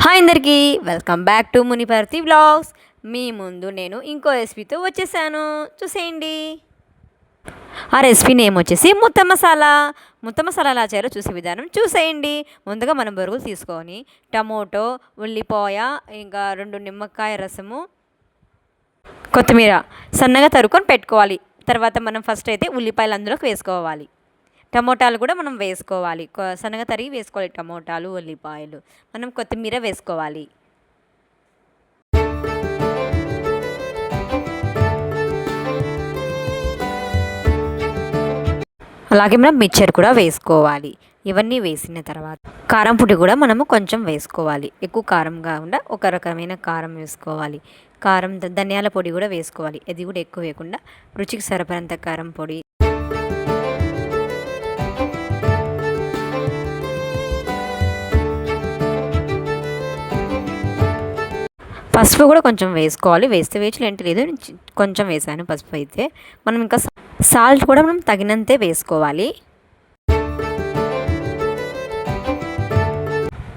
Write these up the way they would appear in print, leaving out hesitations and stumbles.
Hi అందరికీ welcome back to మునిపర్తి vlogs. మీ ముందు నేను ఇంకో రెసిపీతో వచ్చేసాను, చూసేయండి. ఆ రెసిపీ నేమ్ వచ్చేసి ముత్త మసాలా. ముత్త మసాలా ఎలా చేయాలో చూసే విధానం చూసేయండి. ముందుగా మనం బరుగులు తీసుకొని టమోటో, ఉల్లిపాయ, ఇంకా 2 నిమ్మకాయ రసము, కొత్తిమీర సన్నగా తరుక్కొని పెట్టుకోవాలి. తర్వాత మనం ఫస్ట్ అయితే ఉల్లిపాయలు అందులోకి వేసుకోవాలి. టమోటాలు కూడా మనం వేసుకోవాలి, సన్నగా తరిగి వేసుకోవాలి. టమోటాలు, ఉల్లిపాయలు, మనం కొత్తిమీర వేసుకోవాలి. అలాగే మనం మిక్చర్ కూడా వేసుకోవాలి. ఇవన్నీ వేసిన తర్వాత కారం పొడి కూడా మనము కొంచెం వేసుకోవాలి. ఎక్కువ కారం కాకుండా ఒక రకమైన కారం వేసుకోవాలి. కారం, ధనియాల పొడి కూడా వేసుకోవాలి. ఇది కూడా ఎక్కువ వేయకుండా రుచికి సరిపడంత కారం పొడి, పసుపు కూడా కొంచెం వేసుకోవాలి. వేస్తే వేయచ్చులేంటి, లేదు కొంచెం వేసాను పసుపు. అయితే మనం ఇంకా సాల్ట్ కూడా మనం తగినంతే వేసుకోవాలి.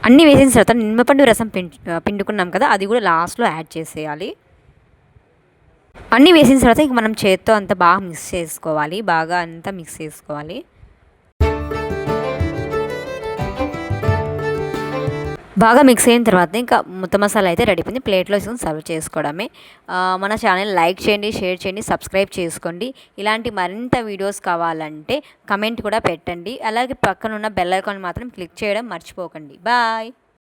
అన్నీ వేసిన తర్వాత నిమ్మపండు రసం పిండుకున్నాం కదా, అది కూడా లాస్ట్లో యాడ్ చేసేయాలి. అన్నీ వేసిన తర్వాత ఇంక మనం చేత్తో అంతా బాగా మిక్స్ చేసుకోవాలి. బాగా అంతా మిక్స్ చేసుకోవాలి. బాగా మిక్స్ అయిన తర్వాత ఇంకా ముత్త మసాలా అయితే రెడీ అయిపోయింది. ప్లేట్లో వేసుకొని సర్వ్ చేసుకోవడమే. మన ఛానల్ లైక్ చేయండి, షేర్ చేయండి, సబ్స్క్రైబ్ చేసుకోండి. ఇలాంటి మరింత వీడియోస్ కావాలంటే కమెంట్ కూడా పెట్టండి. అలాగే పక్కన ఉన్న బెల్ ఐకాన్ మాత్రం క్లిక్ చేయడం మర్చిపోకండి. బాయ్.